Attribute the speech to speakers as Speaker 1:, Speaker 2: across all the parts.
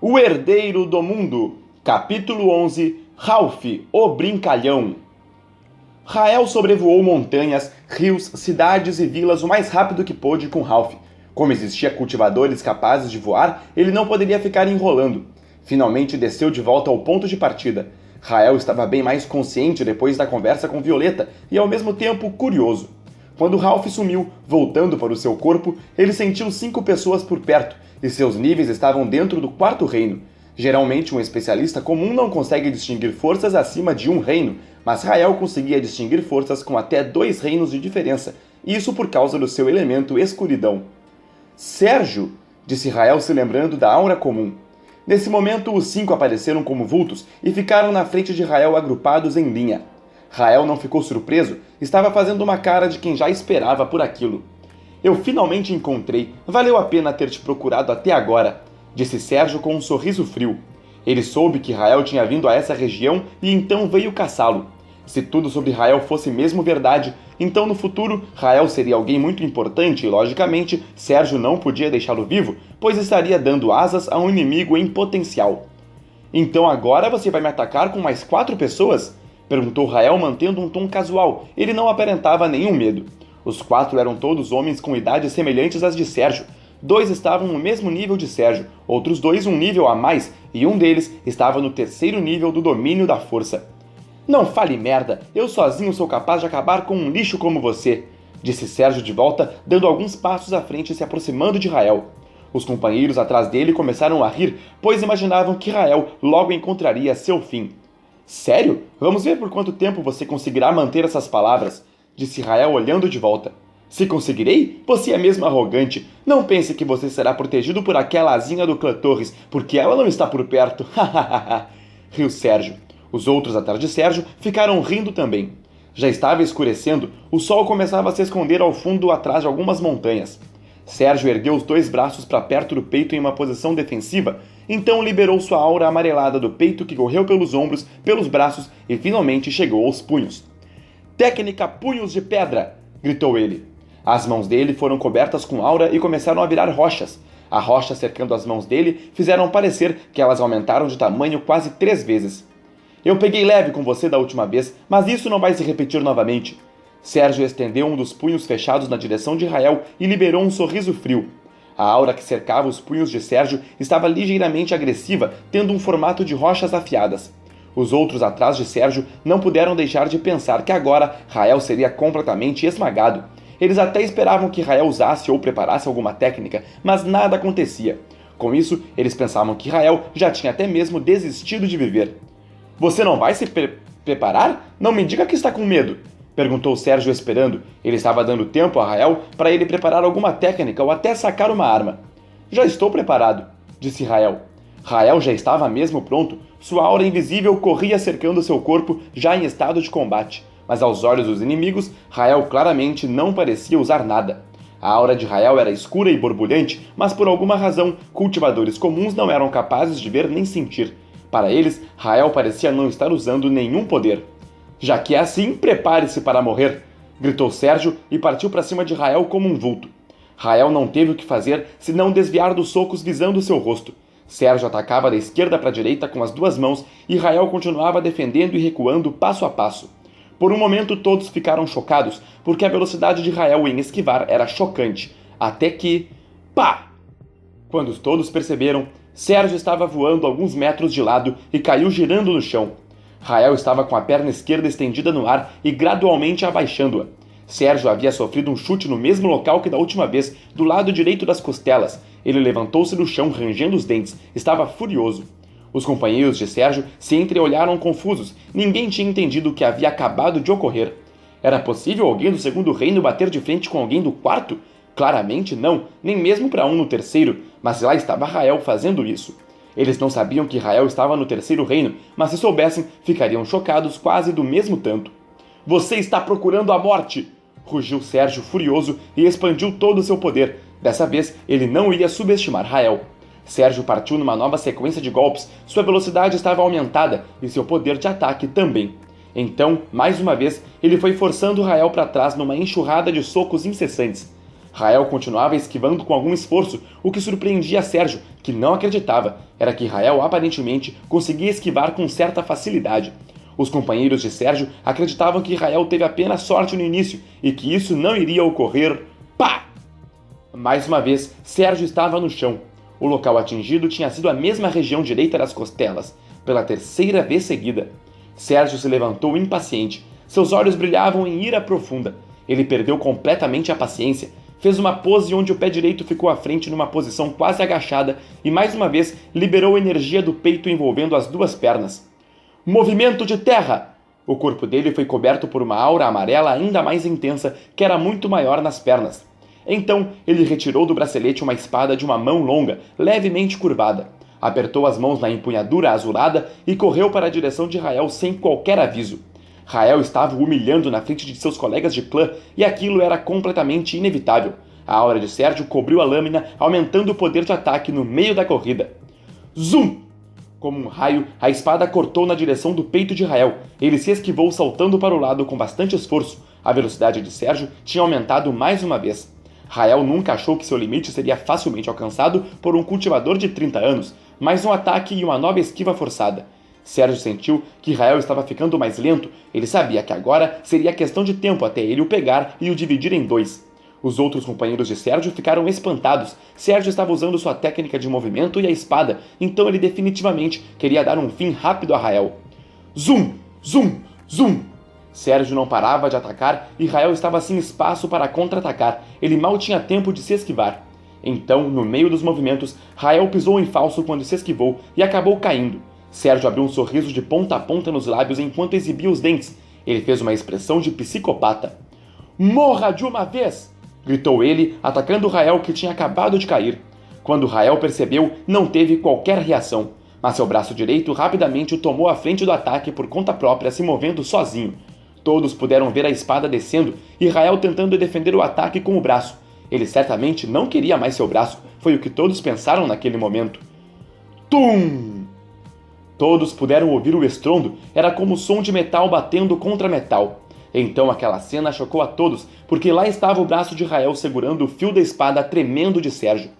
Speaker 1: O Herdeiro do Mundo, capítulo 11, Ralph, o Brincalhão. Rael sobrevoou montanhas, rios, cidades e vilas o mais rápido que pôde com Ralph. Como existia cultivadores capazes de voar, ele não poderia ficar enrolando. Finalmente desceu de volta ao ponto de partida. Rael estava bem mais consciente depois da conversa com Violeta e ao mesmo tempo curioso. Quando Ralph sumiu, voltando para o seu corpo, ele sentiu 5 pessoas por perto, e seus níveis estavam dentro do 4º reino. Geralmente um especialista comum não consegue distinguir forças acima de um reino, mas Rael conseguia distinguir forças com até 2 reinos de diferença, isso por causa do seu elemento escuridão. Sérgio, disse Rael se lembrando da aura comum. Nesse momento os 5 apareceram como vultos e ficaram na frente de Rael agrupados em linha. Rael não ficou surpreso, estava fazendo uma cara de quem já esperava por aquilo. Eu finalmente encontrei, valeu a pena ter te procurado até agora, disse Sérgio com um sorriso frio. Ele soube que Rael tinha vindo a essa região e então veio caçá-lo. Se tudo sobre Rael fosse mesmo verdade, então no futuro Rael seria alguém muito importante e, logicamente, Sérgio não podia deixá-lo vivo, pois estaria dando asas a um inimigo em potencial. Então agora você vai me atacar com mais 4 pessoas? Perguntou Rael mantendo um tom casual, ele não aparentava nenhum medo. Os 4 eram todos homens com idades semelhantes às de Sérgio. 2 estavam no mesmo nível de Sérgio, outros 2 um nível a mais, e um deles estava no 3º nível do domínio da força. Não fale merda, eu sozinho sou capaz de acabar com um lixo como você, disse Sérgio de volta, dando alguns passos à frente e se aproximando de Rael. Os companheiros atrás dele começaram a rir, pois imaginavam que Rael logo encontraria seu fim. Sério? Vamos ver por quanto tempo você conseguirá manter essas palavras, disse Rael olhando de volta. Se conseguirei? Você é mesmo arrogante. Não pense que você será protegido por aquela asinha do clã Torres, porque ela não está por perto. Riu Sérgio. Os outros atrás de Sérgio ficaram rindo também. Já estava escurecendo, o sol começava a se esconder ao fundo atrás de algumas montanhas. Sérgio ergueu os 2 braços para perto do peito em uma posição defensiva, então liberou sua aura amarelada do peito que correu pelos ombros, pelos braços e finalmente chegou aos punhos. Técnica Punhos de Pedra! Gritou ele. As mãos dele foram cobertas com aura e começaram a virar rochas. A rocha cercando as mãos dele fizeram parecer que elas aumentaram de tamanho quase 3 vezes. Eu peguei leve com você da última vez, mas isso não vai se repetir novamente. Sérgio estendeu um dos punhos fechados na direção de Rael e liberou um sorriso frio. A aura que cercava os punhos de Sérgio estava ligeiramente agressiva, tendo um formato de rochas afiadas. Os outros atrás de Sérgio não puderam deixar de pensar que agora Rael seria completamente esmagado. Eles até esperavam que Rael usasse ou preparasse alguma técnica, mas nada acontecia. Com isso, eles pensavam que Rael já tinha até mesmo desistido de viver. Você não vai se preparar? Não me diga que está com medo, perguntou Sérgio esperando. Ele estava dando tempo a Rael para ele preparar alguma técnica ou até sacar uma arma. Já estou preparado, disse Rael. Rael já estava mesmo pronto. Sua aura invisível corria cercando seu corpo já em estado de combate. Mas aos olhos dos inimigos, Rael claramente não parecia usar nada. A aura de Rael era escura e borbulhante, mas por alguma razão, cultivadores comuns não eram capazes de ver nem sentir. Para eles, Rael parecia não estar usando nenhum poder. Já que é assim, prepare-se para morrer, gritou Sérgio e partiu para cima de Rael como um vulto. Rael não teve o que fazer senão desviar dos socos visando seu rosto. Sérgio atacava da esquerda para a direita com as 2 mãos e Rael continuava defendendo e recuando passo a passo. Por um momento todos ficaram chocados, porque a velocidade de Rael em esquivar era chocante, até que... Pá! Quando todos perceberam, Sérgio estava voando alguns metros de lado e caiu girando no chão. Rael estava com a perna esquerda estendida no ar e gradualmente abaixando-a. Sérgio havia sofrido um chute no mesmo local que da última vez, do lado direito das costelas. Ele levantou-se do chão, rangendo os dentes. Estava furioso. Os companheiros de Sérgio se entreolharam confusos. Ninguém tinha entendido o que havia acabado de ocorrer. Era possível alguém do 2º reino bater de frente com alguém do 4º? Claramente não, nem mesmo para um no 3º, mas lá estava Rael fazendo isso. Eles não sabiam que Rael estava no 3º reino, mas se soubessem, ficariam chocados quase do mesmo tanto. Você está procurando a morte! Rugiu Sérgio furioso e expandiu todo o seu poder. Dessa vez, ele não ia subestimar Rael. Sérgio partiu numa nova sequência de golpes, sua velocidade estava aumentada e seu poder de ataque também. Então, mais uma vez, ele foi forçando Rael para trás numa enxurrada de socos incessantes. Rael continuava esquivando com algum esforço, o que surpreendia Sérgio, que não acreditava. Era que Rael aparentemente conseguia esquivar com certa facilidade. Os companheiros de Sérgio acreditavam que Rael teve apenas sorte no início e que isso não iria ocorrer. Pá! Mais uma vez, Sérgio estava no chão. O local atingido tinha sido a mesma região direita das costelas, pela terceira vez seguida. Sérgio se levantou impaciente. Seus olhos brilhavam em ira profunda. Ele perdeu completamente a paciência. Fez uma pose onde o pé direito ficou à frente numa posição quase agachada e mais uma vez liberou energia do peito envolvendo as duas pernas. Movimento de terra! O corpo dele foi coberto por uma aura amarela ainda mais intensa, que era muito maior nas pernas. Então, ele retirou do bracelete uma espada de uma mão longa, levemente curvada. Apertou as mãos na empunhadura azulada e correu para a direção de Rael sem qualquer aviso. Rael estava o humilhando na frente de seus colegas de clã e aquilo era completamente inevitável. A aura de Sérgio cobriu a lâmina, aumentando o poder de ataque no meio da corrida. Zum! Como um raio, a espada cortou na direção do peito de Rael. Ele se esquivou saltando para o lado com bastante esforço. A velocidade de Sérgio tinha aumentado mais uma vez. Rael nunca achou que seu limite seria facilmente alcançado por um cultivador de 30 anos, mas um ataque e uma nova esquiva forçada. Sérgio sentiu que Rael estava ficando mais lento. Ele sabia que agora seria questão de tempo até ele o pegar e o dividir em dois. Os outros companheiros de Sérgio ficaram espantados. Sérgio estava usando sua técnica de movimento e a espada, então ele definitivamente queria dar um fim rápido a Rael. Zum! Zum! Zum! Sérgio não parava de atacar e Rael estava sem espaço para contra-atacar. Ele mal tinha tempo de se esquivar. Então, no meio dos movimentos, Rael pisou em falso quando se esquivou e acabou caindo. Sérgio abriu um sorriso de ponta a ponta nos lábios enquanto exibia os dentes. Ele fez uma expressão de psicopata. Morra de uma vez! Gritou ele, atacando Rael que tinha acabado de cair. Quando Rael percebeu, não teve qualquer reação, mas seu braço direito rapidamente o tomou à frente do ataque por conta própria, se movendo sozinho. Todos puderam ver a espada descendo e Rael tentando defender o ataque com o braço. Ele certamente não queria mais seu braço, foi o que todos pensaram naquele momento. Tum! Todos puderam ouvir o estrondo, era como o som de metal batendo contra metal. Então aquela cena chocou a todos, porque lá estava o braço de Rael segurando o fio da espada tremendo de Sérgio.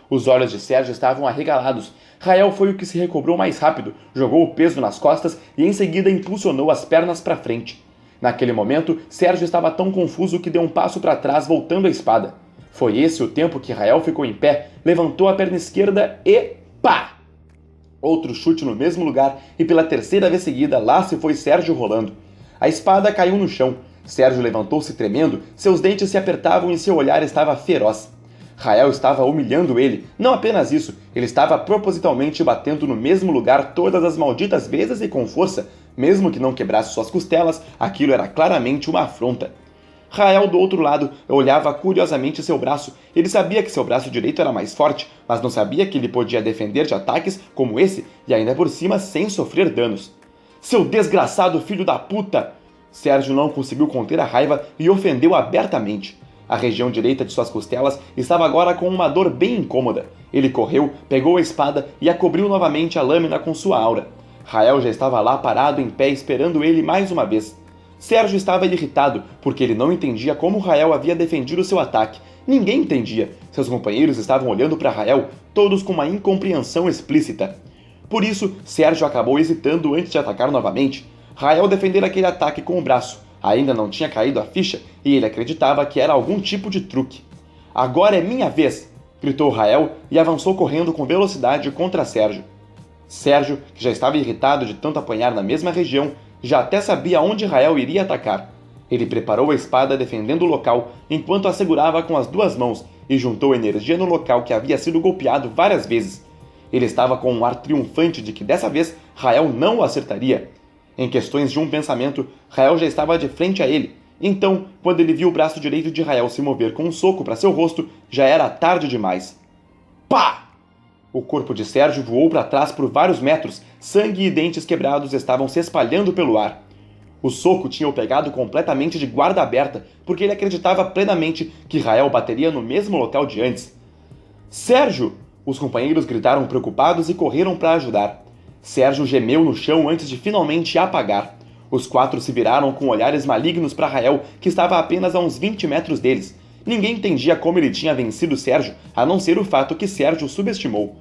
Speaker 1: Os olhos de Sérgio estavam arregalados. Rael foi o que se recobrou mais rápido, jogou o peso nas costas e em seguida impulsionou as pernas para frente. Naquele momento, Sérgio estava tão confuso que deu um passo para trás voltando a espada. Foi esse o tempo que Rael ficou em pé, levantou a perna esquerda e pá! Outro chute no mesmo lugar e pela terceira vez seguida lá se foi Sérgio rolando. A espada caiu no chão. Sérgio levantou-se tremendo, seus dentes se apertavam e seu olhar estava feroz. Rael estava humilhando ele. Não apenas isso, ele estava propositalmente batendo no mesmo lugar todas as malditas vezes e com força. Mesmo que não quebrasse suas costelas, aquilo era claramente uma afronta. Rael, do outro lado, olhava curiosamente seu braço. Ele sabia que seu braço direito era mais forte, mas não sabia que ele podia defender de ataques como esse e ainda por cima sem sofrer danos. Seu desgraçado filho da puta! Sérgio não conseguiu conter a raiva e ofendeu abertamente. A região direita de suas costelas estava agora com uma dor bem incômoda. Ele correu, pegou a espada e a cobriu novamente a lâmina com sua aura. Rael já estava lá parado em pé esperando ele mais uma vez. Sérgio estava irritado, porque ele não entendia como Rael havia defendido seu ataque. Ninguém entendia. Seus companheiros estavam olhando para Rael, todos com uma incompreensão explícita. Por isso, Sérgio acabou hesitando antes de atacar novamente. Rael defendera aquele ataque com o braço. Ainda não tinha caído a ficha e ele acreditava que era algum tipo de truque. Agora é minha vez! Gritou Rael e avançou correndo com velocidade contra Sérgio. Sérgio, que já estava irritado de tanto apanhar na mesma região, já até sabia onde Rael iria atacar. Ele preparou a espada defendendo o local, enquanto a segurava com as duas mãos e juntou energia no local que havia sido golpeado várias vezes. Ele estava com um ar triunfante de que dessa vez Rael não o acertaria. Em questões de um pensamento, Rael já estava de frente a ele. Então, quando ele viu o braço direito de Rael se mover com um soco para seu rosto, já era tarde demais. Pá! O corpo de Sérgio voou para trás por vários metros, sangue e dentes quebrados estavam se espalhando pelo ar. O soco tinha o pegado completamente de guarda aberta, porque ele acreditava plenamente que Rael bateria no mesmo local de antes. Sérgio! Os companheiros gritaram preocupados e correram para ajudar. Sérgio gemeu no chão antes de finalmente apagar. Os quatro se viraram com olhares malignos para Rael, que estava a apenas a uns 20 metros deles. Ninguém entendia como ele tinha vencido Sérgio, a não ser o fato que Sérgio o subestimou.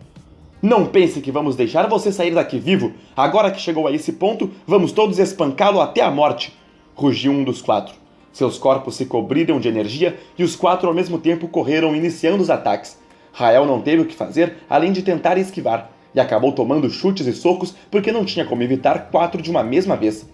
Speaker 1: Não pense que vamos deixar você sair daqui vivo. Agora que chegou a esse ponto, vamos todos espancá-lo até a morte, rugiu um dos 4. Seus corpos se cobriram de energia e os 4 ao mesmo tempo correram iniciando os ataques. Rael não teve o que fazer além de tentar esquivar, e acabou tomando chutes e socos porque não tinha como evitar 4 de uma mesma vez.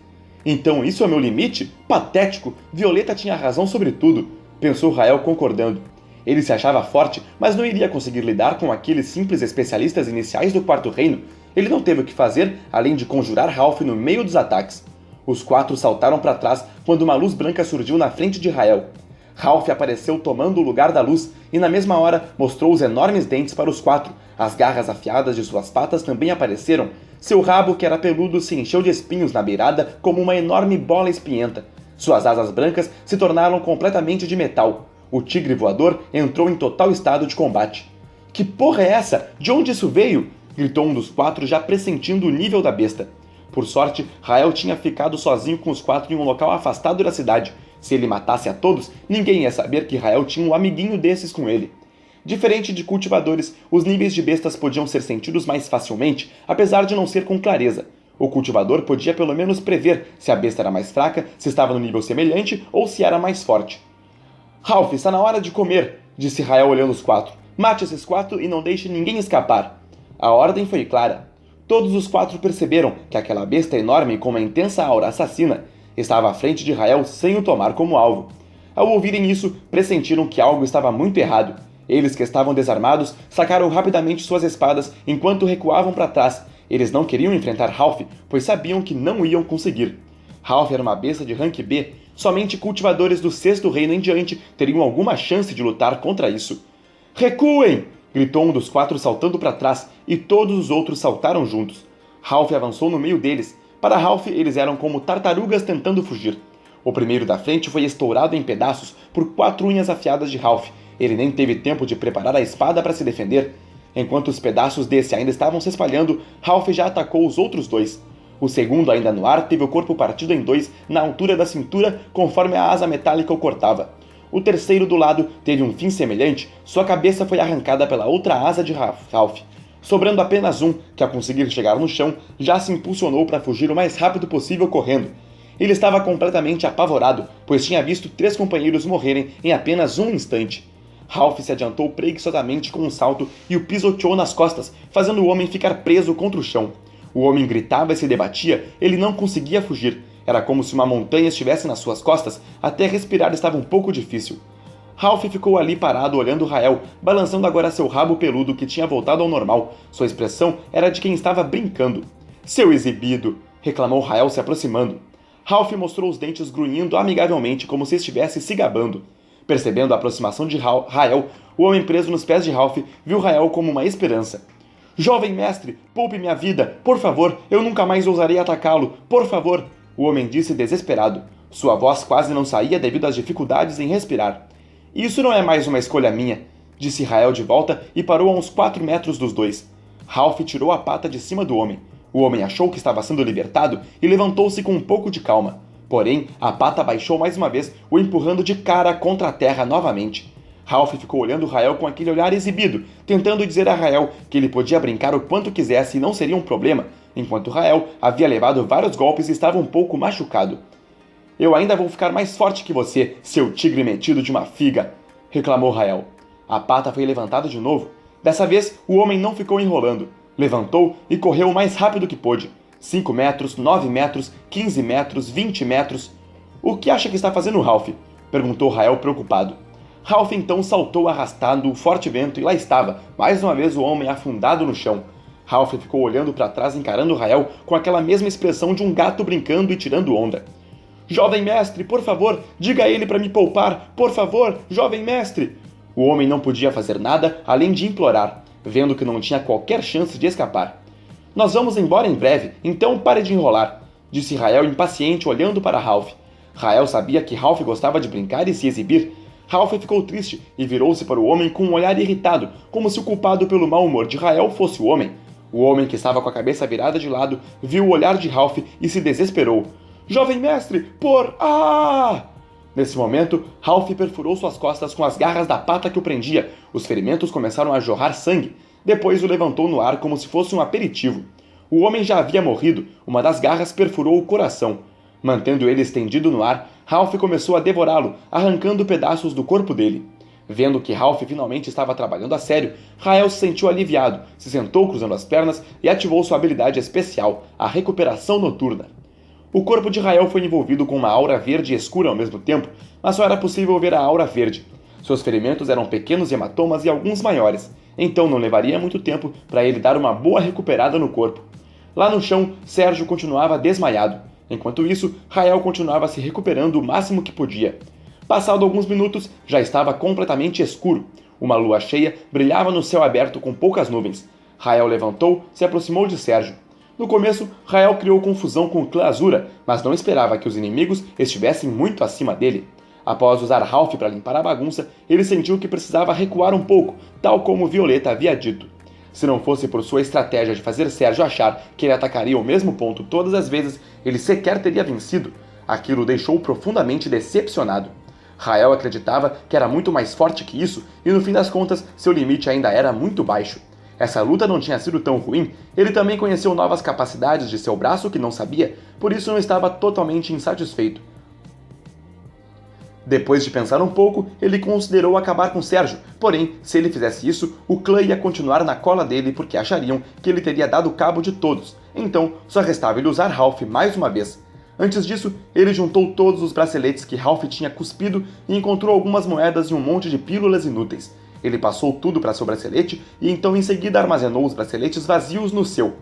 Speaker 1: Então isso é meu limite? Patético! Violeta tinha razão sobre tudo, pensou Rael concordando. Ele se achava forte, mas não iria conseguir lidar com aqueles simples especialistas iniciais do Quarto Reino. Ele não teve o que fazer além de conjurar Ralph no meio dos ataques. Os 4 saltaram para trás quando uma luz branca surgiu na frente de Rael. Ralph apareceu tomando o lugar da luz e na mesma hora mostrou os enormes dentes para os 4. As garras afiadas de suas patas também apareceram. Seu rabo, que era peludo, se encheu de espinhos na beirada como uma enorme bola espinhenta. Suas asas brancas se tornaram completamente de metal. O tigre voador entrou em total estado de combate. Que porra é essa? De onde isso veio? Gritou um dos 4, já pressentindo o nível da besta. Por sorte, Rael tinha ficado sozinho com os 4 em um local afastado da cidade. Se ele matasse a todos, ninguém ia saber que Rael tinha um amiguinho desses com ele. Diferente de cultivadores, os níveis de bestas podiam ser sentidos mais facilmente, apesar de não ser com clareza. O cultivador podia pelo menos prever se a besta era mais fraca, se estava no nível semelhante ou se era mais forte. Ralph, está na hora de comer, disse Rael olhando os 4. Mate esses 4 e não deixe ninguém escapar. A ordem foi clara. Todos os 4 perceberam que aquela besta enorme com uma intensa aura assassina estava à frente de Rael sem o tomar como alvo. Ao ouvirem isso, pressentiram que algo estava muito errado. Eles que estavam desarmados sacaram rapidamente suas espadas enquanto recuavam para trás. Eles não queriam enfrentar Ralph, pois sabiam que não iam conseguir. Ralph era uma besta de rank B. Somente cultivadores do Sexto Reino em diante teriam alguma chance de lutar contra isso. Recuem! Gritou um dos 4 saltando para trás, e todos os outros saltaram juntos. Ralph avançou no meio deles. Para Ralph, eles eram como tartarugas tentando fugir. O primeiro da frente foi estourado em pedaços por 4 unhas afiadas de Ralph. Ele nem teve tempo de preparar a espada para se defender. Enquanto os pedaços desse ainda estavam se espalhando, Ralph já atacou os outros 2. O segundo, ainda no ar, teve o corpo partido em 2 na altura da cintura, conforme a asa metálica o cortava. O terceiro do lado teve um fim semelhante, sua cabeça foi arrancada pela outra asa de Ralph. Sobrando apenas um, que ao conseguir chegar no chão, já se impulsionou para fugir o mais rápido possível correndo. Ele estava completamente apavorado, pois tinha visto 3 companheiros morrerem em apenas um instante. Ralph se adiantou preguiçosamente com um salto e o pisoteou nas costas, fazendo o homem ficar preso contra o chão. O homem gritava e se debatia, ele não conseguia fugir. Era como se uma montanha estivesse nas suas costas, até respirar estava um pouco difícil. Ralph ficou ali parado olhando Rael, balançando agora seu rabo peludo que tinha voltado ao normal. Sua expressão era de quem estava brincando. Seu exibido! Reclamou Rael se aproximando. Ralph mostrou os dentes grunhindo amigavelmente como se estivesse se gabando. Percebendo a aproximação de Rael, o homem preso nos pés de Ralph viu Rael como uma esperança. Jovem mestre, poupe minha vida, por favor, eu nunca mais ousarei atacá-lo, por favor, o homem disse desesperado. Sua voz quase não saía devido às dificuldades em respirar. Isso não é mais uma escolha minha, disse Rael de volta e parou a uns 4 metros dos 2. Ralph tirou a pata de cima do homem. O homem achou que estava sendo libertado e levantou-se com um pouco de calma. Porém, a pata baixou mais uma vez, o empurrando de cara contra a terra novamente. Ralph ficou olhando Rael com aquele olhar exibido, tentando dizer a Rael que ele podia brincar o quanto quisesse e não seria um problema, enquanto Rael havia levado vários golpes e estava um pouco machucado. Eu ainda vou ficar mais forte que você, seu tigre metido de uma figa, reclamou Rael. A pata foi levantada de novo. Dessa vez, o homem não ficou enrolando. Levantou e correu o mais rápido que pôde. 5 metros, 9 metros, 15 metros, 20 metros. O que acha que está fazendo Ralph? Perguntou Rael preocupado. Ralph então saltou arrastando o forte vento e lá estava, mais uma vez o homem afundado no chão. Ralph ficou olhando para trás encarando Rael com aquela mesma expressão de um gato brincando e tirando onda. Jovem mestre, por favor, diga a ele para me poupar, por favor, jovem mestre! O homem não podia fazer nada além de implorar, vendo que não tinha qualquer chance de escapar. Nós vamos embora em breve, então pare de enrolar, disse Rael impaciente olhando para Ralph. Rael sabia que Ralph gostava de brincar e se exibir. Ralph ficou triste e virou-se para o homem com um olhar irritado, como se o culpado pelo mau humor de Rael fosse o homem. O homem, que estava com a cabeça virada de lado, viu o olhar de Ralph e se desesperou. Jovem mestre, por... Ah! Nesse momento, Ralph perfurou suas costas com as garras da pata que o prendia. Os ferimentos começaram a jorrar sangue. Depois o levantou no ar como se fosse um aperitivo. O homem já havia morrido. Uma das garras perfurou o coração. Mantendo ele estendido no ar, Ralph começou a devorá-lo, arrancando pedaços do corpo dele. Vendo que Ralph finalmente estava trabalhando a sério, Rael se sentiu aliviado, se sentou cruzando as pernas e ativou sua habilidade especial, a recuperação noturna. O corpo de Rael foi envolvido com uma aura verde escura ao mesmo tempo, mas só era possível ver a aura verde. Seus ferimentos eram pequenos hematomas e alguns maiores, então não levaria muito tempo para ele dar uma boa recuperada no corpo. Lá no chão, Sérgio continuava desmaiado. Enquanto isso, Rael continuava se recuperando o máximo que podia. Passado alguns minutos, já estava completamente escuro. Uma lua cheia brilhava no céu aberto com poucas nuvens. Rael levantou, se aproximou de Sérgio. No começo, Rael criou confusão com o clã Azura, mas não esperava que os inimigos estivessem muito acima dele. Após usar Ralph para limpar a bagunça, ele sentiu que precisava recuar um pouco, tal como Violeta havia dito. Se não fosse por sua estratégia de fazer Sérgio achar que ele atacaria o mesmo ponto todas as vezes, ele sequer teria vencido. Aquilo o deixou profundamente decepcionado. Rael acreditava que era muito mais forte que isso e no fim das contas seu limite ainda era muito baixo. Essa luta não tinha sido tão ruim, ele também conheceu novas capacidades de seu braço que não sabia, por isso não estava totalmente insatisfeito. Depois de pensar um pouco, ele considerou acabar com Sérgio, porém, se ele fizesse isso, o clã ia continuar na cola dele porque achariam que ele teria dado cabo de todos, então só restava ele usar Ralph mais uma vez. Antes disso, ele juntou todos os braceletes que Ralph tinha cuspido e encontrou algumas moedas e um monte de pílulas inúteis. Ele passou tudo para seu bracelete e então em seguida armazenou os braceletes vazios no seu.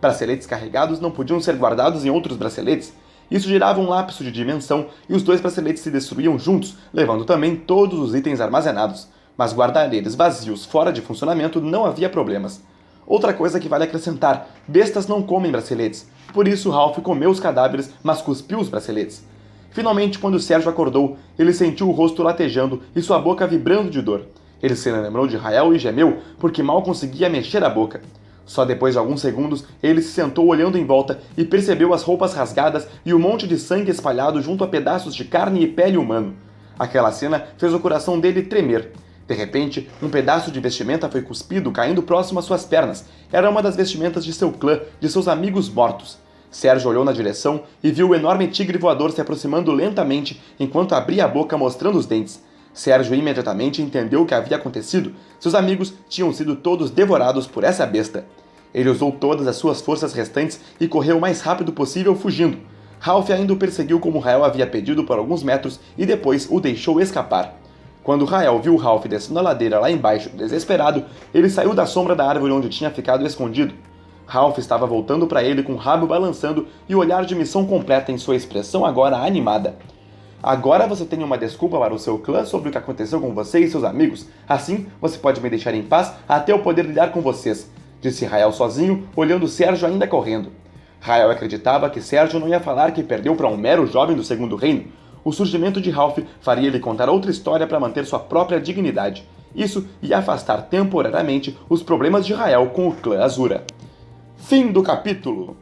Speaker 1: Braceletes carregados não podiam ser guardados em outros braceletes. Isso gerava um lapso de dimensão e os dois braceletes se destruíam juntos, levando também todos os itens armazenados. Mas guardar eles vazios fora de funcionamento não havia problemas. Outra coisa que vale acrescentar, bestas não comem braceletes. Por isso Ralph comeu os cadáveres, mas cuspiu os braceletes. Finalmente, quando Sérgio acordou, ele sentiu o rosto latejando e sua boca vibrando de dor. Ele se lembrou de Rael e gemeu, porque mal conseguia mexer a boca. Só depois de alguns segundos, ele se sentou olhando em volta e percebeu as roupas rasgadas e o monte de sangue espalhado junto a pedaços de carne e pele humano. Aquela cena fez o coração dele tremer. De repente, um pedaço de vestimenta foi cuspido, caindo próximo às suas pernas. Era uma das vestimentas de seu clã, de seus amigos mortos. Sérgio olhou na direção e viu o enorme tigre voador se aproximando lentamente enquanto abria a boca mostrando os dentes. Sérgio imediatamente entendeu o que havia acontecido. Seus amigos tinham sido todos devorados por essa besta. Ele usou todas as suas forças restantes e correu o mais rápido possível fugindo. Ralph ainda o perseguiu como Rael havia pedido por alguns metros e depois o deixou escapar. Quando Rael viu Ralph descendo a ladeira lá embaixo, desesperado, ele saiu da sombra da árvore onde tinha ficado escondido. Ralph estava voltando para ele com o rabo balançando e o olhar de missão completa em sua expressão agora animada. Agora você tem uma desculpa para o seu clã sobre o que aconteceu com você e seus amigos. Assim, você pode me deixar em paz até eu poder lidar com vocês, disse Rael sozinho, olhando Sérgio ainda correndo. Rael acreditava que Sérgio não ia falar que perdeu para um mero jovem do Segundo Reino. O surgimento de Ralph faria ele contar outra história para manter sua própria dignidade. Isso ia afastar temporariamente os problemas de Rael com o clã Azura. Fim do capítulo.